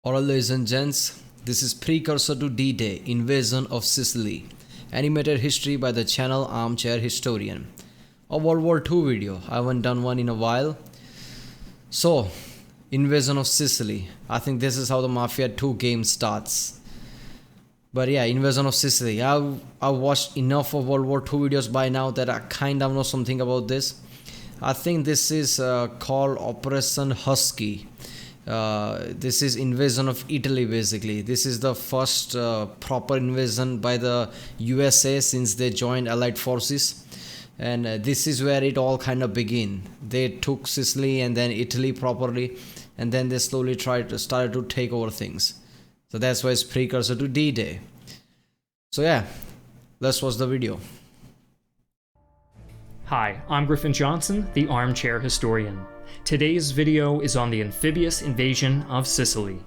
Alright, ladies and gents, this is Precursor to D-Day, Invasion of Sicily, animated history by the channel Armchair Historian. A World War II video, I haven't done one in a while. So, Invasion of Sicily, I think this is how the Mafia 2 game starts. But yeah, Invasion of Sicily, I've watched enough of World War II videos by now that I kind of know something about this. I think this is called Operation Husky. This is invasion of Italy basically. This is the first proper invasion by the USA since they joined Allied forces, and this is where it all kind of began. They took Sicily and then Italy properly, and then they slowly started to take over things. So that's why it's precursor to D-Day. So yeah, let's watch the video. Hi, I'm Griffin Johnson, the Armchair Historian. Today's video is on the amphibious invasion of Sicily.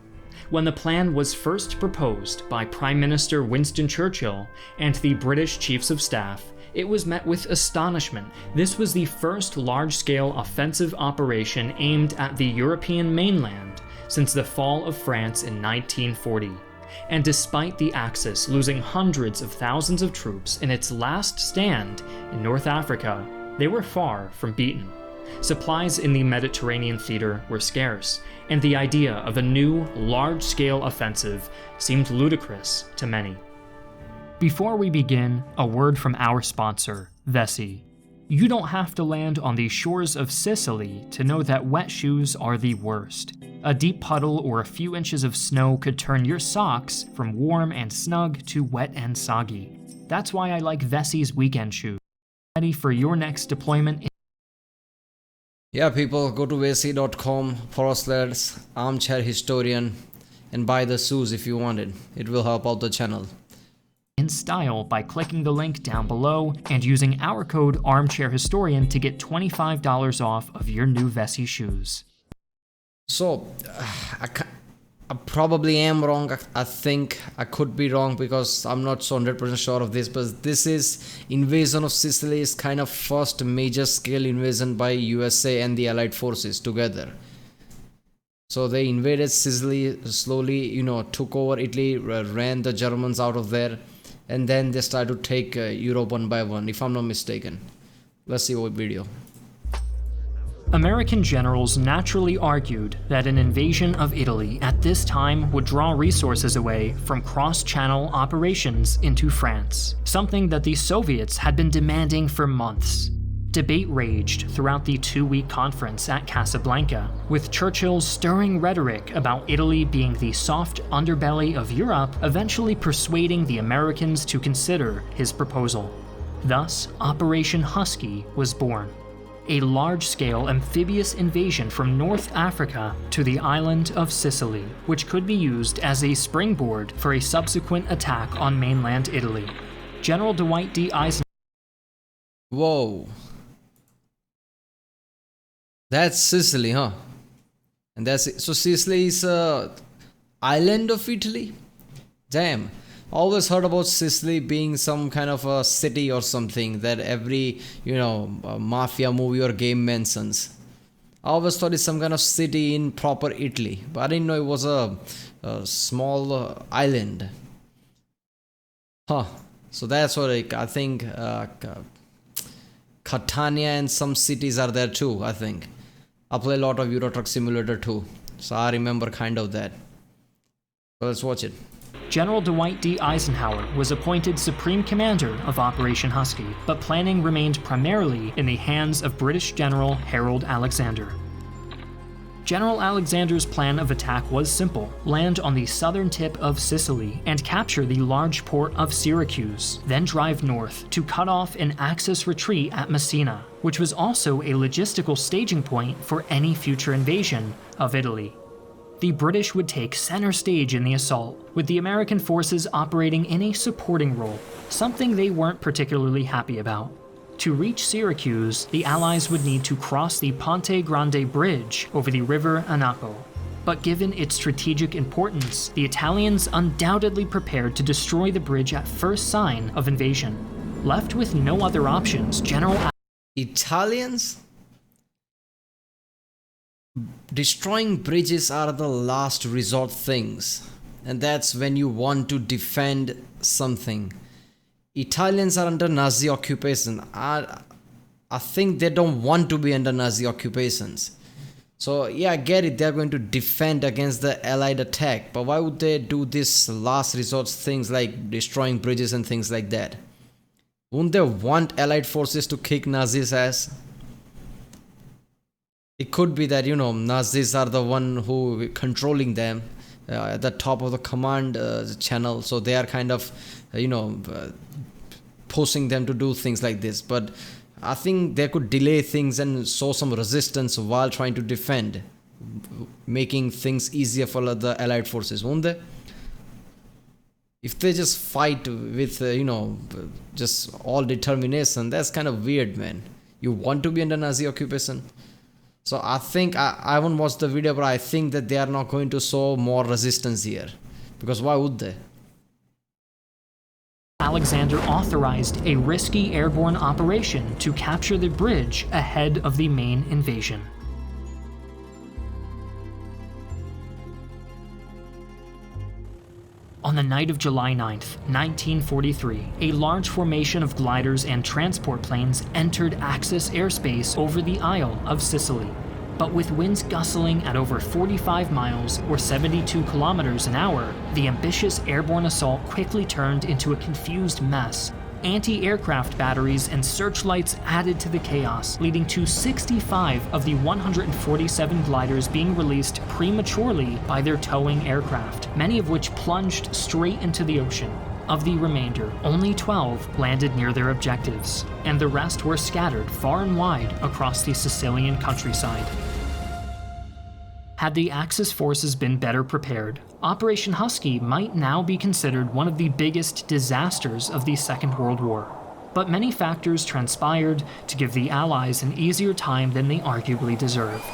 When the plan was first proposed by Prime Minister Winston Churchill and the British Chiefs of Staff, it was met with astonishment. This was the first large-scale offensive operation aimed at the European mainland since the fall of France in 1940. And despite the Axis losing hundreds of thousands of troops in its last stand in North Africa, they were far from beaten. Supplies in the Mediterranean theater were scarce, and the idea of a new, large-scale offensive seemed ludicrous to many. Before we begin, a word from our sponsor, Vessi. You don't have to land on the shores of Sicily to know that wet shoes are the worst. A deep puddle or a few inches of snow could turn your socks from warm and snug to wet and soggy. That's why I like Vessi's weekend shoes. Ready for your next deployment. Yeah, people, go to vessi.com/armchair historian and buy the shoes if you want it. It will help out the channel In style by clicking the link down below and using our code ArmchairHistorian to get $25 off of your new Vessi shoes. So, I probably am wrong. I think I could be wrong because I'm not so 100% sure of this, but this is Invasion of Sicily is kind of first major scale invasion by USA and the Allied forces together. So they invaded Sicily slowly, took over Italy, ran the Germans out of there, and then they started to take Europe one by one, if I'm not mistaken. Let's see what video. American generals naturally argued that an invasion of Italy at this time would draw resources away from cross-channel operations into France, something that the Soviets had been demanding for months. Debate raged throughout the two-week conference at Casablanca, with Churchill's stirring rhetoric about Italy being the soft underbelly of Europe eventually persuading the Americans to consider his proposal. Thus, Operation Husky was born. A large-scale amphibious invasion from North Africa to the island of Sicily, which could be used as a springboard for a subsequent attack on mainland Italy. General Dwight D. Eisenhower. Whoa. That's Sicily, huh? And that's it. So Sicily is a island of Italy? Damn. Always heard about Sicily being some kind of a city or something that every, mafia movie or game mentions. I always thought it's some kind of city in proper Italy, but I didn't know it was a small island. Huh. So that's what I think Catania and some cities are there too, I think. I play a lot of Euro Truck Simulator too, so I remember kind of that. So let's watch it. General Dwight D. Eisenhower was appointed Supreme Commander of Operation Husky, but planning remained primarily in the hands of British General Harold Alexander. General Alexander's plan of attack was simple: land on the southern tip of Sicily and capture the large port of Syracuse, then drive north to cut off an Axis retreat at Messina, which was also a logistical staging point for any future invasion of Italy. The British would take center stage in the assault, with the American forces operating in a supporting role, something they weren't particularly happy about. To reach Syracuse, the Allies would need to cross the Ponte Grande Bridge over the river Anapo. But given its strategic importance, the Italians undoubtedly prepared to destroy the bridge at first sign of invasion. Left with no other options, General Italians? Destroying bridges are the last resort things, and that's when you want to defend something. Italians are under Nazi occupation. I think they don't want to be under Nazi occupations. So yeah, I get it, they're going to defend against the Allied attack, but why would they do this last resort things like destroying bridges and things like that? Wouldn't they want Allied forces to kick Nazis' ass? It could be that, Nazis are the one who controlling them at the top of the command channel, so they are kind of, pushing them to do things like this. But I think they could delay things and show some resistance while trying to defend, making things easier for the Allied forces, won't they? If they just fight with, just all determination, that's kind of weird, man. You want to be under Nazi occupation? So I think, I haven't watched the video, but I think that they are not going to show more resistance here. Because why would they? Alexander authorized a risky airborne operation to capture the bridge ahead of the main invasion. On the night of July 9th, 1943, a large formation of gliders and transport planes entered Axis airspace over the Isle of Sicily. But with winds gustling at over 45 miles or 72 kilometers an hour, the ambitious airborne assault quickly turned into a confused mess. Anti-aircraft batteries and searchlights added to the chaos, leading to 65 of the 147 gliders being released prematurely by their towing aircraft, many of which plunged straight into the ocean. Of the remainder, only 12 landed near their objectives, and the rest were scattered far and wide across the Sicilian countryside. Had the Axis forces been better prepared, Operation Husky might now be considered one of the biggest disasters of the Second World War. But many factors transpired to give the Allies an easier time than they arguably deserved.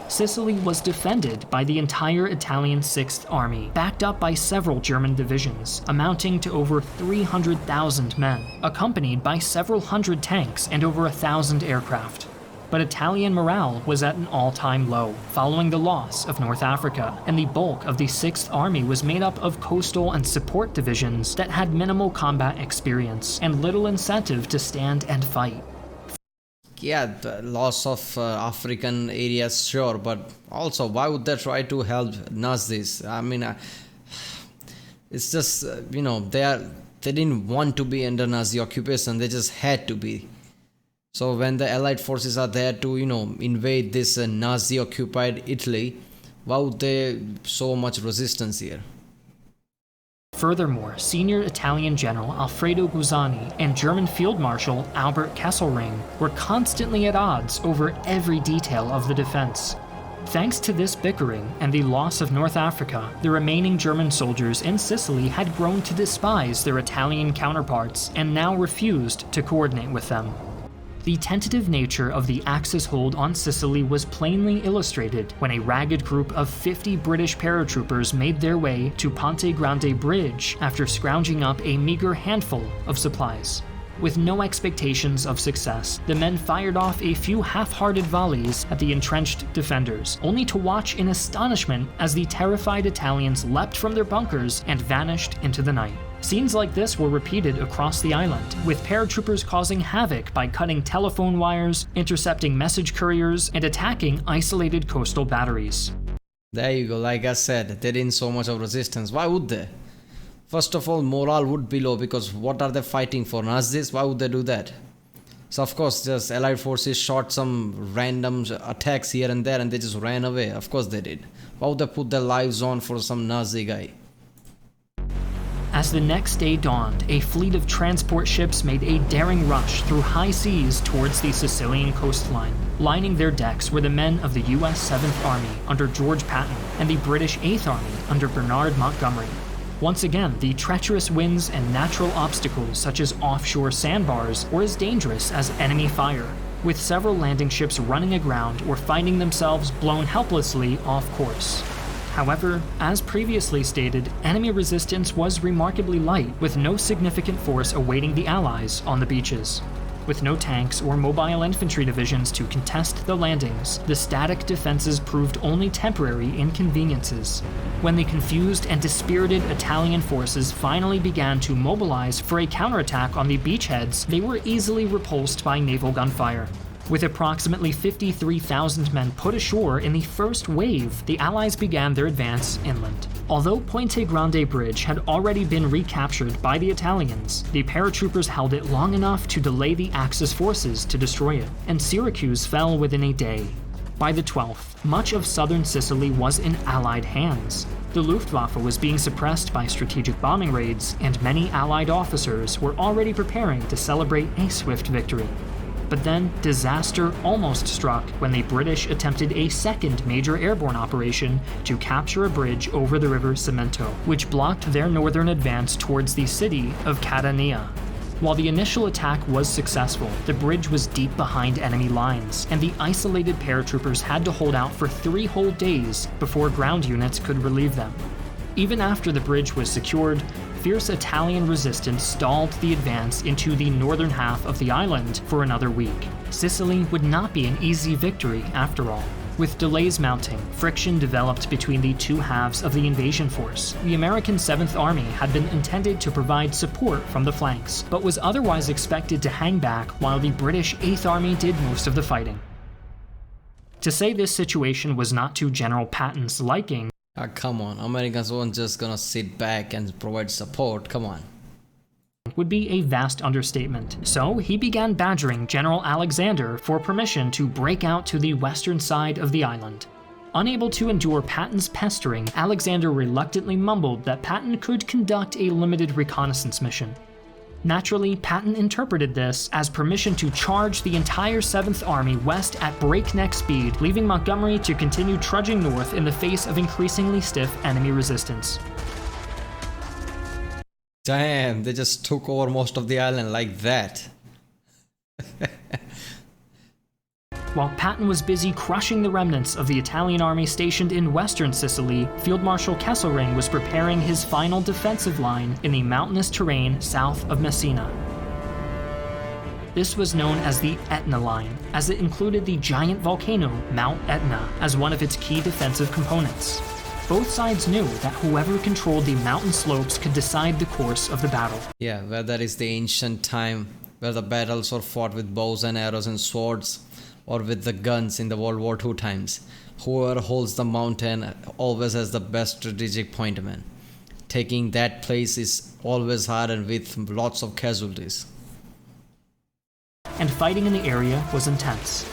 Sicily was defended by the entire Italian Sixth Army, backed up by several German divisions, amounting to over 300,000 men, accompanied by several hundred tanks and over 1,000 aircraft. But Italian morale was at an all-time low, following the loss of North Africa, and the bulk of the Sixth Army was made up of coastal and support divisions that had minimal combat experience and little incentive to stand and fight. Yeah, the loss of African areas, sure, but also why would they try to help Nazis? I mean, it's just, they didn't want to be under Nazi occupation, they just had to be. So when the Allied forces are there to, invade this Nazi-occupied Italy, why would they show much resistance here? Furthermore, senior Italian General Alfredo Guzzani and German Field Marshal Albert Kesselring were constantly at odds over every detail of the defense. Thanks to this bickering and the loss of North Africa, the remaining German soldiers in Sicily had grown to despise their Italian counterparts and now refused to coordinate with them. The tentative nature of the Axis hold on Sicily was plainly illustrated when a ragged group of 50 British paratroopers made their way to Ponte Grande Bridge after scrounging up a meager handful of supplies. With no expectations of success, the men fired off a few half-hearted volleys at the entrenched defenders, only to watch in astonishment as the terrified Italians leapt from their bunkers and vanished into the night. Scenes like this were repeated across the island, with paratroopers causing havoc by cutting telephone wires, intercepting message couriers, and attacking isolated coastal batteries. There you go, like I said, they didn't show much of resistance. Why would they? First of all, morale would be low because what are they fighting for? Nazis? Why would they do that? So of course, just Allied forces shot some random attacks here and there and they just ran away. Of course they did. Why would they put their lives on for some Nazi guy? As the next day dawned, a fleet of transport ships made a daring rush through high seas towards the Sicilian coastline. Lining their decks were the men of the US 7th Army under George Patton and the British 8th Army under Bernard Montgomery. Once again, the treacherous winds and natural obstacles such as offshore sandbars were as dangerous as enemy fire, with several landing ships running aground or finding themselves blown helplessly off course. However, as previously stated, enemy resistance was remarkably light, with no significant force awaiting the Allies on the beaches. With no tanks or mobile infantry divisions to contest the landings, the static defenses proved only temporary inconveniences. When the confused and dispirited Italian forces finally began to mobilize for a counterattack on the beachheads, they were easily repulsed by naval gunfire. With approximately 53,000 men put ashore in the first wave, the Allies began their advance inland. Although Ponte Grande Bridge had already been recaptured by the Italians, the paratroopers held it long enough to delay the Axis forces to destroy it, and Syracuse fell within a day. By the 12th, much of southern Sicily was in Allied hands. The Luftwaffe was being suppressed by strategic bombing raids, and many Allied officers were already preparing to celebrate a swift victory. But then, disaster almost struck when the British attempted a second major airborne operation to capture a bridge over the river Cemento, which blocked their northern advance towards the city of Catania. While the initial attack was successful, the bridge was deep behind enemy lines, and the isolated paratroopers had to hold out for 3 whole days before ground units could relieve them. Even after the bridge was secured, fierce Italian resistance stalled the advance into the northern half of the island for another week. Sicily would not be an easy victory after all. With delays mounting, friction developed between the two halves of the invasion force. The American 7th Army had been intended to provide support from the flanks, but was otherwise expected to hang back while the British 8th Army did most of the fighting. To say this situation was not to General Patton's liking, come on, Americans weren't just gonna sit back and provide support, come on. Would be a vast understatement. So he began badgering General Alexander for permission to break out to the western side of the island. Unable to endure Patton's pestering, Alexander reluctantly mumbled that Patton could conduct a limited reconnaissance mission. Naturally, Patton interpreted this as permission to charge the entire 7th Army west at breakneck speed, leaving Montgomery to continue trudging north in the face of increasingly stiff enemy resistance. Damn, they just took over most of the island like that. While Patton was busy crushing the remnants of the Italian army stationed in western Sicily, Field Marshal Kesselring was preparing his final defensive line in the mountainous terrain south of Messina. This was known as the Etna Line, as it included the giant volcano Mount Etna as one of its key defensive components. Both sides knew that whoever controlled the mountain slopes could decide the course of the battle. Yeah, where that is the ancient time where the battles were fought with bows and arrows and swords, or with the guns in the World War II times. Whoever holds the mountain always has the best strategic point, man. Taking that place is always hard and with lots of casualties. And fighting in the area was intense.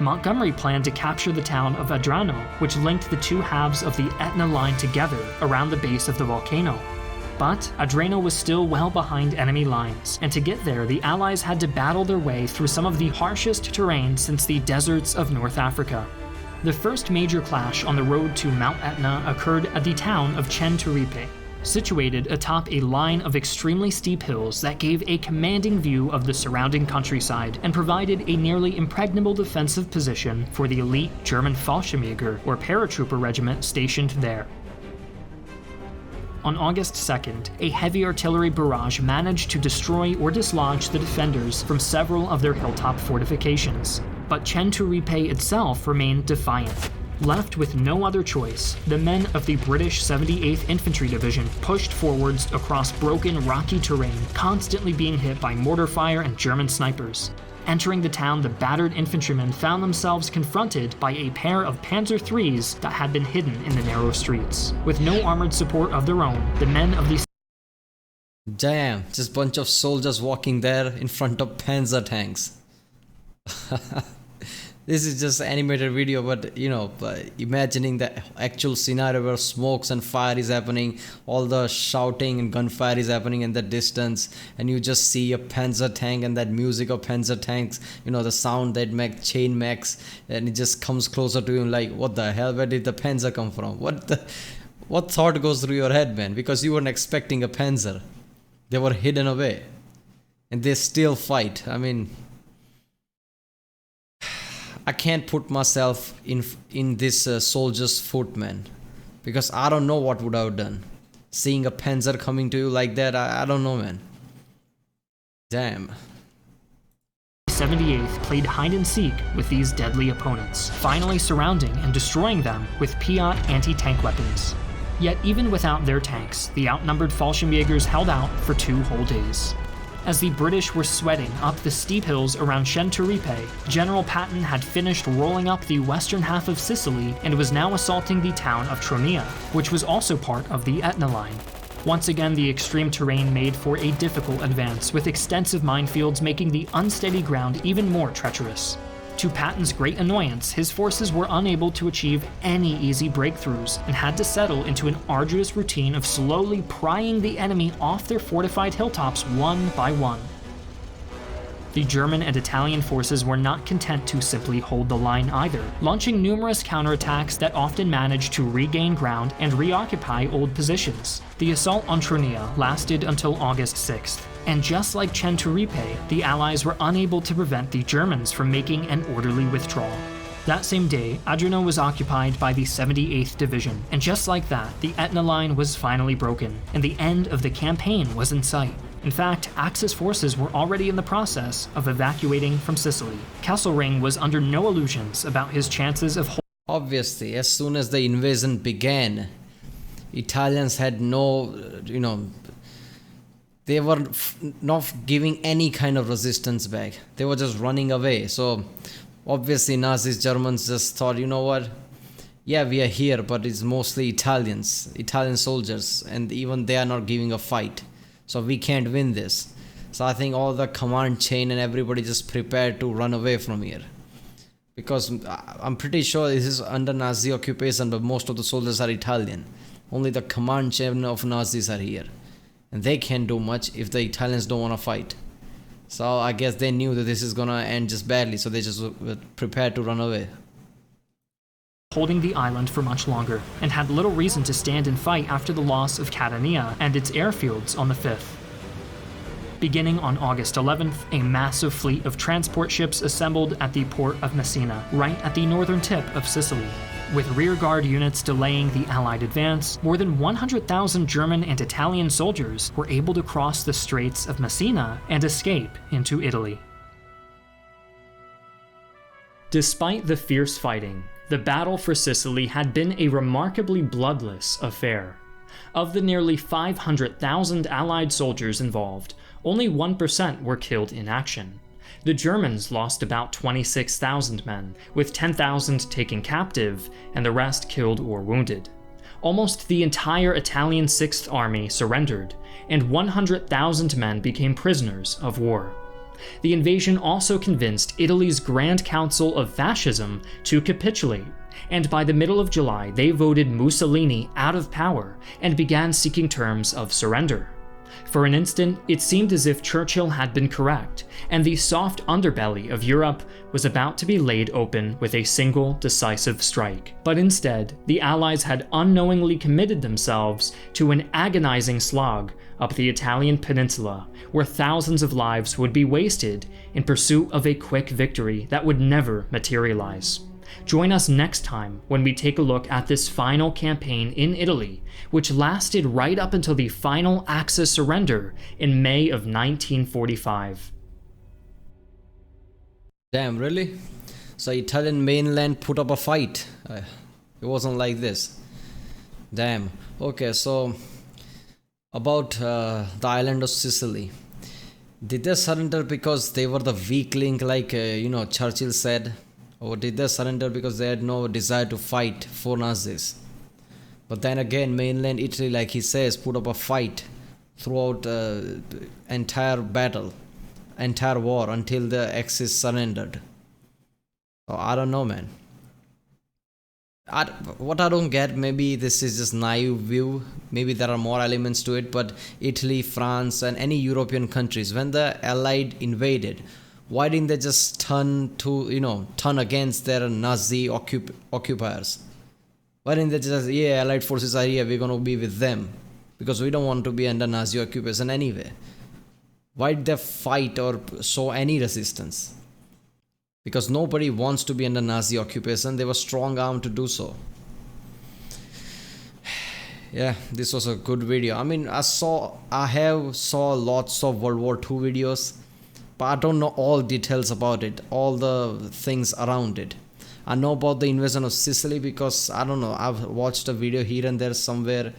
Montgomery planned to capture the town of Adrano, which linked the two halves of the Etna line together around the base of the volcano. But Adrano was still well behind enemy lines, and to get there, the Allies had to battle their way through some of the harshest terrain since the deserts of North Africa. The first major clash on the road to Mount Etna occurred at the town of Centuripe, situated atop a line of extremely steep hills that gave a commanding view of the surrounding countryside and provided a nearly impregnable defensive position for the elite German Fallschirmjäger or paratrooper regiment stationed there. On August 2nd, a heavy artillery barrage managed to destroy or dislodge the defenders from several of their hilltop fortifications, but Centuripe itself remained defiant. Left with no other choice, the men of the British 78th Infantry Division pushed forwards across broken, rocky terrain, constantly being hit by mortar fire and German snipers. Entering the town, the battered infantrymen found themselves confronted by a pair of Panzer IIIs that had been hidden in the narrow streets. With no armored support of their own, the men of the Damn, just bunch of soldiers walking there in front of Panzer tanks. This is just animated video, but imagining the actual scenario where smokes and fire is happening, all the shouting and gunfire is happening in the distance, and you just see a Panzer tank and that music of Panzer tanks, the sound that chain makes, and it just comes closer to you like, what the hell, where did the Panzer come from? What thought goes through your head, man? Because you weren't expecting a Panzer. They were hidden away, and they still fight. I mean, I can't put myself in this soldier's foot, man, because I don't know what would I have done. Seeing a Panzer coming to you like that, I don't know, man. Damn. 78th played hide and seek with these deadly opponents, finally surrounding and destroying them with Piat anti-tank weapons. Yet even without their tanks, the outnumbered Fallschirmjägers held out for 2 whole days. As the British were sweating up the steep hills around Centuripe, General Patton had finished rolling up the western half of Sicily and was now assaulting the town of Tronia, which was also part of the Etna line. Once again, the extreme terrain made for a difficult advance, with extensive minefields making the unsteady ground even more treacherous. To Patton's great annoyance, his forces were unable to achieve any easy breakthroughs and had to settle into an arduous routine of slowly prying the enemy off their fortified hilltops one by one. The German and Italian forces were not content to simply hold the line either, launching numerous counterattacks that often managed to regain ground and reoccupy old positions. The assault on Tronia lasted until August 6th, and just like Centuripe, the Allies were unable to prevent the Germans from making an orderly withdrawal. That same day, Adriano was occupied by the 78th Division, and just like that, the Etna line was finally broken, and the end of the campaign was in sight. In fact, Axis forces were already in the process of evacuating from Sicily. Kesselring was under no illusions about his chances of Obviously, as soon as the invasion began, Italians had no, they were not giving any kind of resistance back. They were just running away. So obviously Nazis, Germans just thought, you know what? Yeah, we are here, but it's mostly Italian soldiers, and even they are not giving a fight. So we can't win this. So I think all the command chain and everybody just prepared to run away from here. Because I'm pretty sure this is under Nazi occupation, but most of the soldiers are Italian. Only the command chain of Nazis are here. And they can't do much if the Italians don't want to fight. So I guess they knew that this is gonna end just badly, so they just were prepared to run away. Holding the island for much longer, and had little reason to stand and fight after the loss of Catania and its airfields on the 5th. Beginning on August 11th, a massive fleet of transport ships assembled at the port of Messina, right at the northern tip of Sicily. With rearguard units delaying the Allied advance, more than 100,000 German and Italian soldiers were able to cross the Straits of Messina and escape into Italy. Despite the fierce fighting, the battle for Sicily had been a remarkably bloodless affair. Of the nearly 500,000 Allied soldiers involved, only 1% were killed in action. The Germans lost about 26,000 men, with 10,000 taken captive and the rest killed or wounded. Almost the entire Italian 6th Army surrendered, and 100,000 men became prisoners of war. The invasion also convinced Italy's Grand Council of Fascism to capitulate, and by the middle of July they voted Mussolini out of power and began seeking terms of surrender. For an instant, it seemed as if Churchill had been correct, and the soft underbelly of Europe was about to be laid open with a single decisive strike. But instead, the Allies had unknowingly committed themselves to an agonizing slog up the Italian peninsula, where thousands of lives would be wasted in pursuit of a quick victory that would never materialize. Join us next time when we take a look at this final campaign in Italy, which lasted right up until the final Axis surrender in May of 1945. Damn, really? So Italian mainland put up a fight. It wasn't like this. Damn. Okay, so about the island of Sicily. Did they surrender because they were the weak link, like Churchill said? Or did they surrender because they had no desire to fight for Nazis? But then again, mainland Italy, like he says, put up a fight throughout the entire battle, entire war, until the Axis surrendered. So I don't know, man. What I don't get, maybe this is just naive view, maybe there are more elements to it, but Italy, France, and any European countries, when the Allied invaded, why didn't they just turn against their Nazi occupiers? Why didn't they just, Allied forces are here, we're going to be with them? Because we don't want to be under Nazi occupation anyway. Why did they fight or show any resistance? Because nobody wants to be under Nazi occupation, they were strong-armed to do so. yeah, this was a good video. I mean, I have saw lots of World War II videos, but I don't know all details about it, all the things around it. I know about the invasion of Sicily because I don't know, I've watched a video here and there somewhere,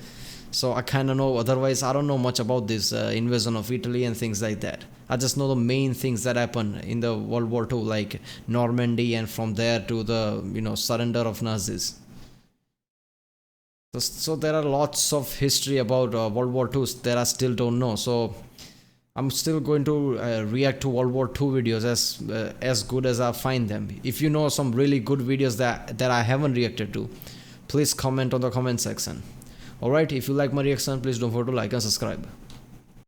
so I kind of know. Otherwise, I don't know much about this invasion of Italy and things like that. I just know the main things that happened in the World War II, like Normandy, and from there to the surrender of Nazis. So there are lots of history about World War II that I still don't know. So I'm still going to react to World War II videos as good as I find them. If you know some really good videos that I haven't reacted to, please comment on the comment section. Alright, if you like my reaction, please don't forget to like and subscribe.